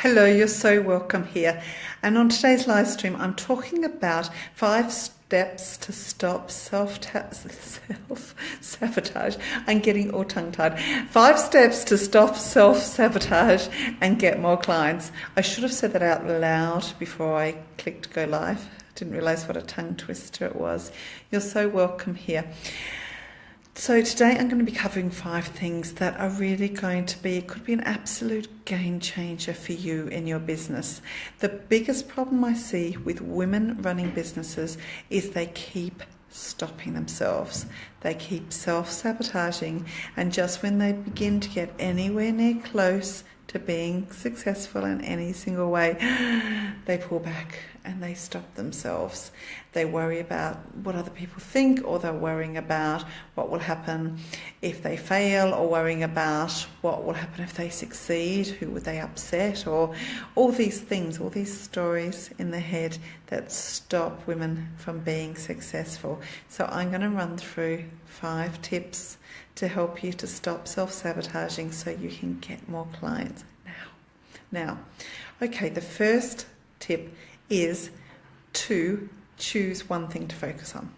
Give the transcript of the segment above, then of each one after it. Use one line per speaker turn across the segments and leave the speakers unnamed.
Hello, you're so welcome here. And on today's live stream, I'm talking about 5 steps to stop self-sabotage. I'm getting all tongue-tied. 5 steps to stop self-sabotage and get more clients. I should have said that out loud before I clicked go live. Didn't realize what a tongue twister it was. You're so welcome here. So today I'm going to be covering 5 things that are really going to be, it could be an absolute game changer for you in your business. The biggest problem I see with women running businesses is they keep stopping themselves. They keep self-sabotaging, and just when they begin to get anywhere near close to being successful in any single way, they pull back and they stop themselves. They worry about what other people think, or they're worrying about what will happen if they fail, or worrying about what will happen if they succeed, who would they upset, or all these things, all these stories in their head that stop women from being successful. So I'm going to run through 5 tips to help you to stop self-sabotaging so you can get more clients now. Okay, the first tip is to choose one thing to focus on.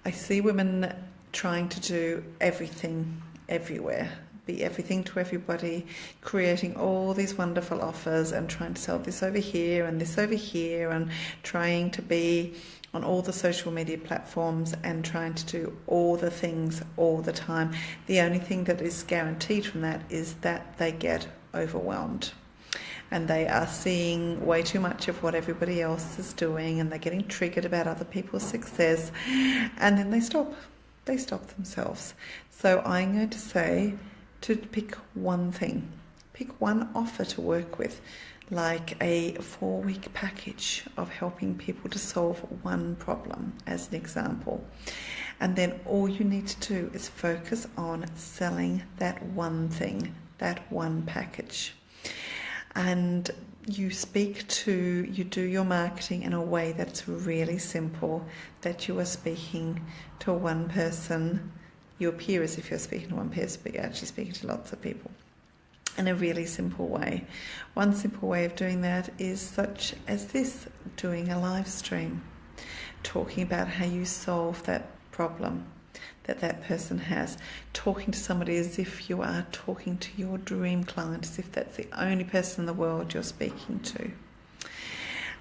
I see women trying to do everything everywhere, be everything to everybody, creating all these wonderful offers and trying to sell this over here and this over here, and trying to be on all the social media platforms and trying to do all the things all the time. The only thing that is guaranteed from that is that they get overwhelmed, and they are seeing way too much of what everybody else is doing, and they're getting triggered about other people's success, and then they stop themselves. So I'm going to say to pick one thing, pick one offer to work with, like a 4-week package of helping people to solve one problem, as an example. And then all you need to do is focus on selling that one thing, that one package. And you do your marketing in a way that's really simple, that you are speaking to one person. You appear as if you're speaking to one person, but you're actually speaking to lots of people in a really simple way. One simple way of doing that is such as this: doing a live stream, talking about how you solve that problem that person has, talking to somebody as if you are talking to your dream client, as if that's the only person in the world you're speaking to.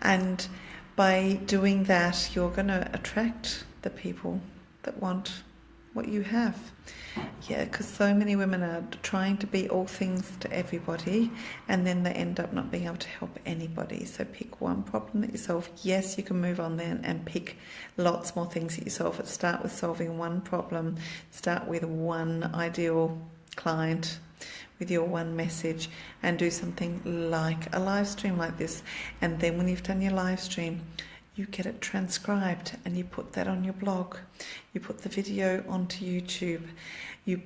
And by doing that, you're going to attract the people that want what you have. Yeah, because so many women are trying to be all things to everybody, and then they end up not being able to help anybody. So pick one problem that you solve. Yes, you can move on then and pick lots more things that you solve. But start with solving one problem. Start with one ideal client, with your one message, and do something like a live stream like this. And then when you've done your live stream, you get it transcribed and you put that on your blog. You put the video onto YouTube. You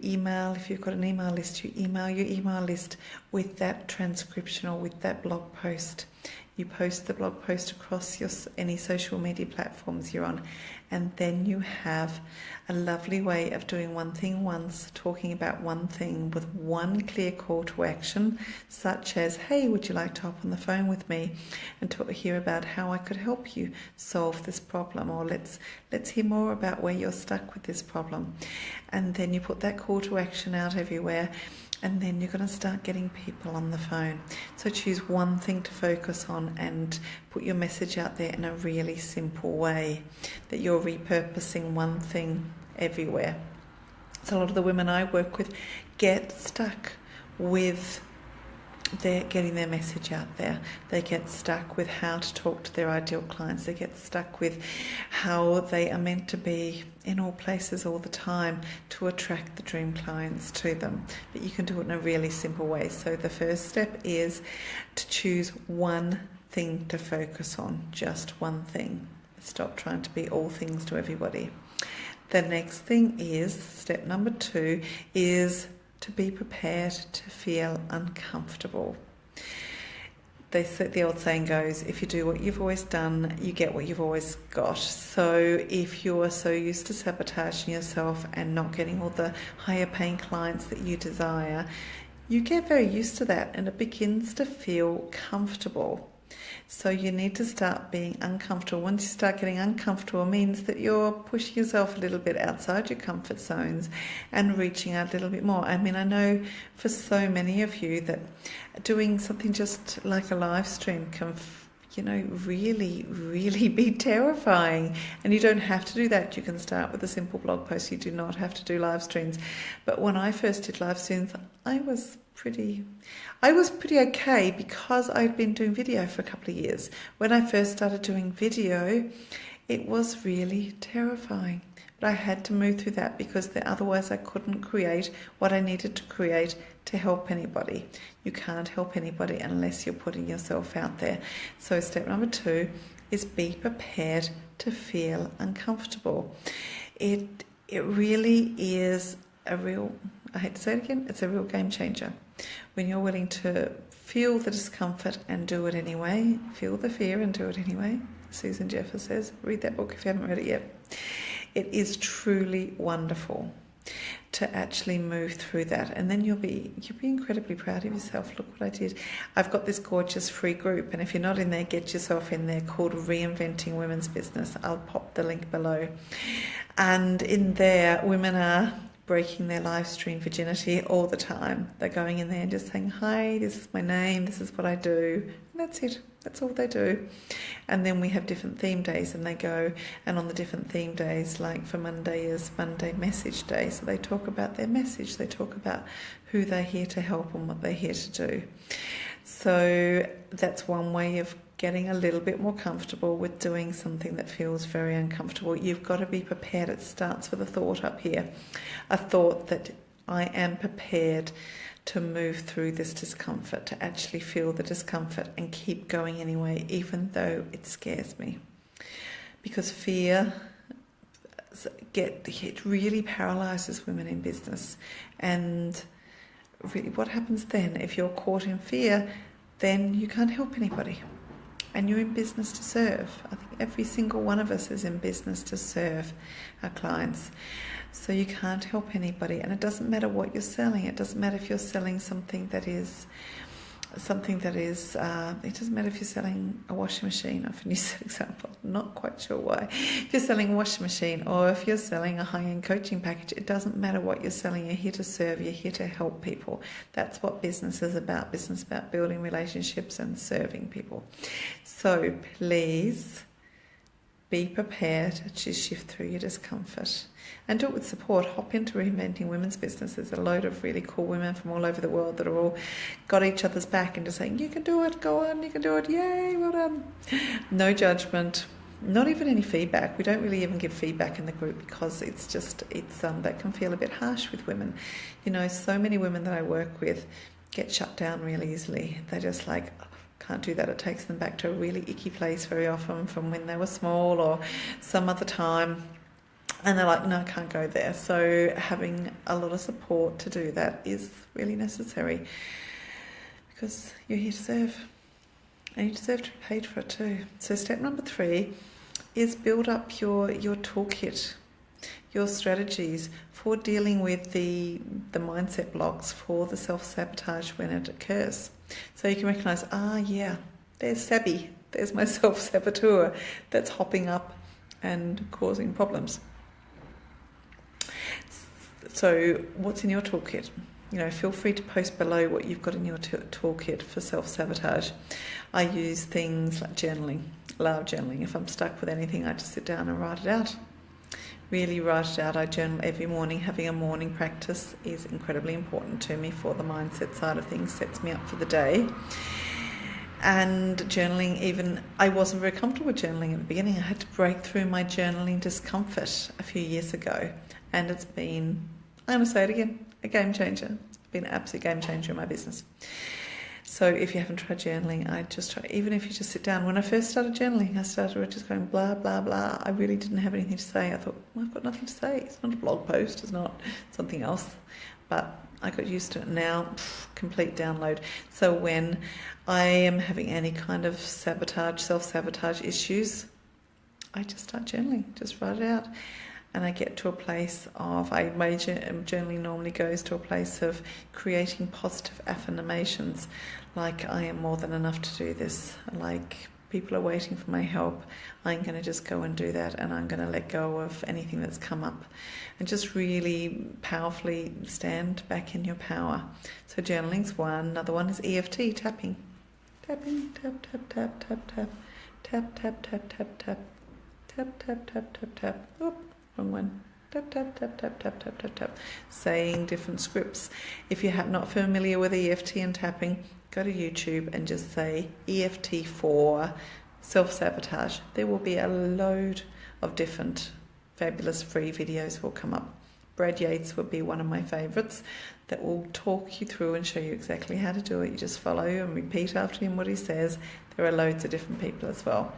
email, if you've got an email list, you email your email list with that transcription or with that blog post. You post the blog post across any social media platforms you're on, and then you have a lovely way of doing one thing once, talking about one thing with one clear call to action, such as, hey, would you like to hop on the phone with me and hear about how I could help you solve this problem, or let's hear more about where you're stuck with this problem. And then you put that call to action out everywhere, and then you're going to start getting people on the phone. So choose one thing to focus on and put your message out there in a really simple way, that you're repurposing one thing everywhere. So a lot of the women I work with get stuck with getting their message out there. They get stuck with how to talk to their ideal clients. They get stuck with how they are meant to be in all places all the time to attract the dream clients to them. But you can do it in a really simple way. So the first step is to choose one thing to focus on, just one thing. Stop trying to be all things to everybody. The next thing is, step number 2, is to be prepared to feel uncomfortable. The old saying goes, if you do what you've always done, you get what you've always got. So if you are so used to sabotaging yourself and not getting all the higher paying clients that you desire, you get very used to that and it begins to feel comfortable. So you need to start being uncomfortable. Once you start getting uncomfortable, it means that you're pushing yourself a little bit outside your comfort zones and reaching out a little bit more. I mean, I know for so many of you that doing something just like a live stream can really, really be terrifying. And you don't have to do that. You can start with a simple blog post. You do not have to do live streams. But when I first did live streams, I was pretty okay because I'd been doing video for a couple of years. When I first started doing video, it was really terrifying. But I had to move through that because otherwise I couldn't create what I needed to create to help anybody. You can't help anybody unless you're putting yourself out there. So step number 2 is be prepared to feel uncomfortable. It really is a real, I hate to say it again, it's a real game changer. When you're willing to feel the discomfort and do it anyway, feel the fear and do it anyway. Susan Jeffers says, read that book if you haven't read it yet. It is truly wonderful to actually move through that, and then you'll be incredibly proud of yourself. Look what I did. I've got this gorgeous free group, and if you're not in there, get yourself in there, called Reinventing Women's Business. I'll pop the link below. And in there, women are breaking their live stream virginity all the time. They're going in there and just saying, hi, this is my name, this is what I do. And that's it. That's all they do. And then we have different theme days, and they go, and on the different theme days, like for Monday is Monday Message Day. So they talk about their message. They talk about who they're here to help and what they're here to do. So that's one way of getting a little bit more comfortable with doing something that feels very uncomfortable. You've got to be prepared. It starts with a thought up here. A thought that I am prepared to move through this discomfort, to actually feel the discomfort and keep going anyway, even though it scares me. Because fear, it really paralyzes women in business. And really what happens then? If you're caught in fear, then you can't help anybody. And you're in business to serve. I think every single one of us is in business to serve our clients. So you can't help anybody. And it doesn't matter what you're selling. It doesn't matter if you're selling something that is, it doesn't matter if you're selling a washing machine. I often use that example. Not quite sure why. If you're selling a washing machine or if you're selling a high-end coaching package, it doesn't matter what you're selling. You're here to serve. You're here to help people. That's what business is about. Business is about building relationships and serving people. So please be prepared to shift through your discomfort and do it with support. Hop into Reinventing Women's Business. There's a load of really cool women from all over the world that are all got each other's back and just saying, you can do it, go on, you can do it, yay, well done. No judgment, not even any feedback. We don't really even give feedback in the group because it's that can feel a bit harsh with women. You know, so many women that I work with get shut down really easily. They're just like, can't do that. It takes them back to a really icky place very often from when they were small or some other time. And they're like, no, I can't go there. So having a lot of support to do that is really necessary because you're here to serve. And you deserve to be paid for it too. So step number 3 is build up your toolkit, your strategies for dealing with the mindset blocks, for the self-sabotage when it occurs. So you can recognise, there's Sabby, there's my self-saboteur that's hopping up and causing problems. So what's in your toolkit? You know, feel free to post below what you've got in your toolkit for self-sabotage. I use things like journaling. Love journaling. If I'm stuck with anything, I just sit down and write it out. Really write it out. I journal every morning. Having a morning practice is incredibly important to me for the mindset side of things. Sets me up for the day. And journaling, even I wasn't very comfortable with journaling at the beginning. I had to break through my journaling discomfort a few years ago. And it's been, I'm going to say it again, a game changer. It's been an absolute game changer in my business. So if you haven't tried journaling, I just try, even if you just sit down. When I first started journaling, I started with just going blah, blah, blah. I really didn't have anything to say. I thought, well, I've got nothing to say. It's not a blog post. It's not something else. But I got used to it now. Complete download. So when I am having any kind of self-sabotage issues, I just start journaling. Just write it out. and I get to a place of, my journaling normally goes to a place of creating positive affirmations, like I am more than enough to do this, like people are waiting for my help, I'm going to just go and do that, and I'm going to let go of anything that's come up, and just really powerfully stand back in your power. So journaling's one. Another one is EFT, tapping. Tapping, tap, tap, tap, tap, tap, tap, tap, tap, tap, tap, tap, tap, tap, tap, tap. Oop, wrong one. Tap, tap, tap, tap, tap, tap, tap, tap. Saying different scripts. If you're not familiar with EFT and tapping, go to YouTube and just say EFT for self-sabotage. There will be a load of different fabulous free videos will come up. Brad Yates would be one of my favourites that will talk you through and show you exactly how to do it. You just follow and repeat after him what he says. There are loads of different people as well.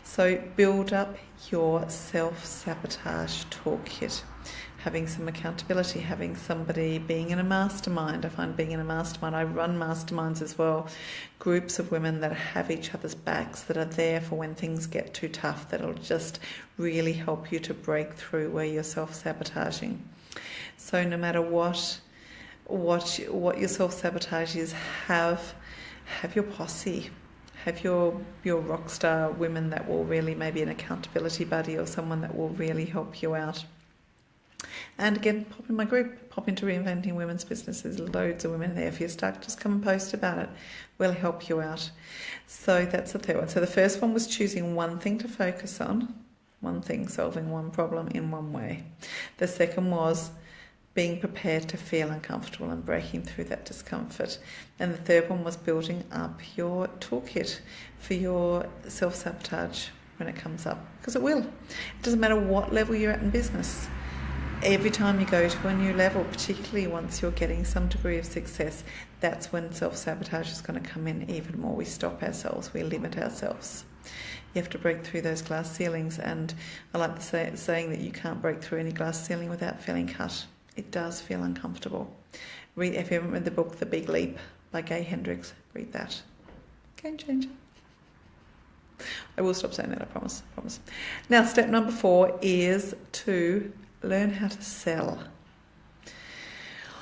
So build up your self-sabotage toolkit. Having some accountability, having somebody, being in a mastermind. I find being in a mastermind, I run masterminds as well, groups of women that have each other's backs, that are there for when things get too tough, that'll just really help you to break through where you're self-sabotaging. So no matter what your self-sabotage is, have your posse. Have your rock star women that will really, maybe an accountability buddy or someone that will really help you out. And again, pop in my group, pop into Reinventing Women's Business. There's loads of women there. If you're stuck, just come and post about it. We'll help you out. So that's the third one. So the first one was choosing one thing to focus on, one thing, solving one problem in one way. The second was being prepared to feel uncomfortable and breaking through that discomfort. And the third one was building up your toolkit for your self-sabotage when it comes up, because it will. It doesn't matter what level you're at in business. Every time you go to a new level, particularly once you're getting some degree of success, that's when self-sabotage is going to come in even more. We stop ourselves, we limit ourselves. You have to break through those glass ceilings, and I like the saying that you can't break through any glass ceiling without feeling cut. It does feel uncomfortable. If you haven't read the book The Big Leap by Gay Hendricks, read that. Game changer. I will stop saying that, I promise. Now, step number 4 is to learn how to sell. I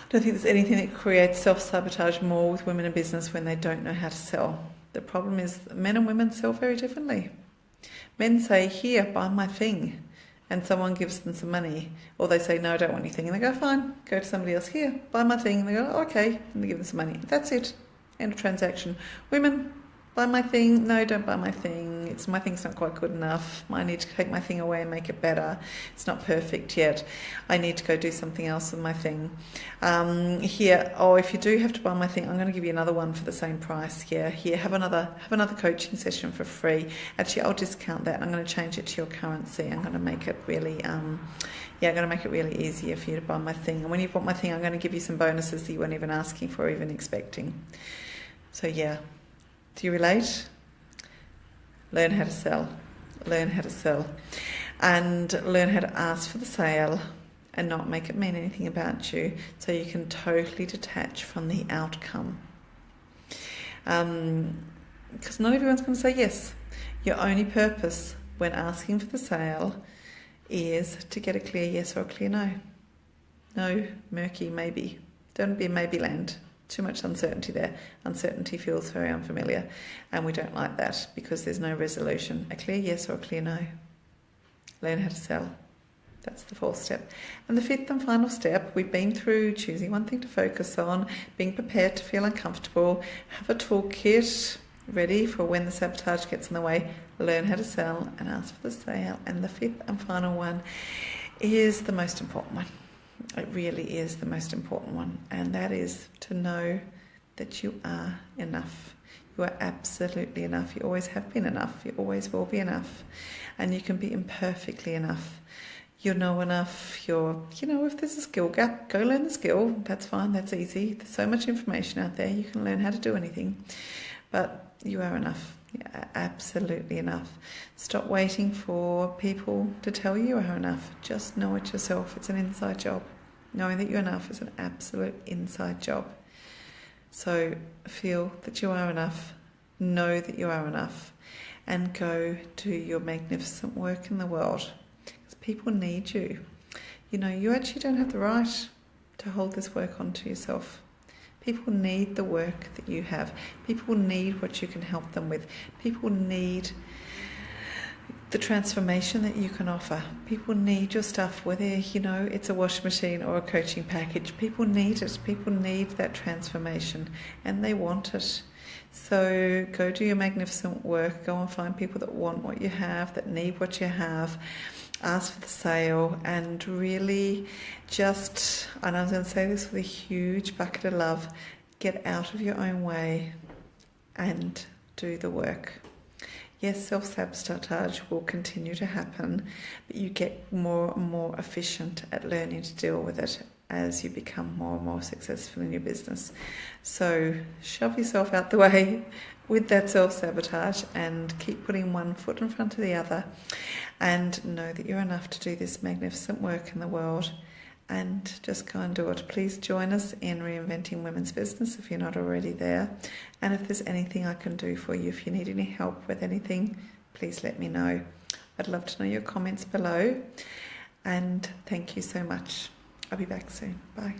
don't think there's anything that creates self-sabotage more with women in business when they don't know how to sell. The problem is men and women sell very differently. Men say, here, buy my thing, and someone gives them some money. Or they say, no, I don't want anything. And they go, fine, go to somebody else, here, buy my thing. And they go, okay, and they give them some money. That's it. End of transaction. Women, buy my thing. No, don't buy my thing. My thing's not quite good enough. I need to take my thing away and make it better. It's not perfect yet. I need to go do something else with my thing. If you do have to buy my thing, I'm going to give you another one for the same price. Here, have another coaching session for free. Actually, I'll discount that. I'm going to change it to your currency. I'm going to make it really, I'm going to make it really easier for you to buy my thing. And when you bought my thing, I'm going to give you some bonuses that you weren't even asking for or even expecting. So yeah. Do you relate? Learn how to sell. Learn how to sell. And learn how to ask for the sale and not make it mean anything about you, so you can totally detach from the outcome. Because not everyone's going to say yes. Your only purpose when asking for the sale is to get a clear yes or a clear no. No, murky, maybe. Don't be maybe land. Too much uncertainty there. Uncertainty feels very unfamiliar, and we don't like that because there's no resolution. A clear yes or a clear no. Learn how to sell. That's the 4th step. And the 5th and final step, we've been through choosing one thing to focus on, being prepared to feel uncomfortable, have a toolkit ready for when the sabotage gets in the way, learn how to sell and ask for the sale. And the 5th and final one is the most important one. It really is the most important one, and that is to know that you are enough. You are absolutely enough. You always have been enough. You always will be enough, and you can be imperfectly enough. You know enough. If there's a skill gap, go learn the skill. That's fine. That's easy. There's so much information out there. You can learn how to do anything, but you are enough. You are absolutely enough. Stop waiting for people to tell you are enough. Just know it yourself. It's an inside job. Knowing that you're enough is an absolute inside job. So feel that you are enough. Know that you are enough. And go do your magnificent work in the world. Because People need you. You know, you actually don't have the right to hold this work onto yourself. People need the work that you have. People need what you can help them with. People need the transformation that you can offer. People need your stuff, whether, you know, it's a washing machine or a coaching package. People need it. People need that transformation, and they want it. So go do your magnificent work. Go and find people that want what you have, that need what you have. Ask for the sale, and really just, and I'm going to say this with a huge bucket of love, get out of your own way and do the work. Yes, self-sabotage will continue to happen, but you get more and more efficient at learning to deal with it as you become more and more successful in your business. So shove yourself out the way with that self-sabotage and keep putting one foot in front of the other, and know that you're enough to do this magnificent work in the world, and just go and do it. Please join us in Reinventing Women's Business if you're not already there. And if there's anything I can do for you, if you need any help with anything, please let me know. I'd love to know your comments below. And thank you so much. I'll be back soon. Bye.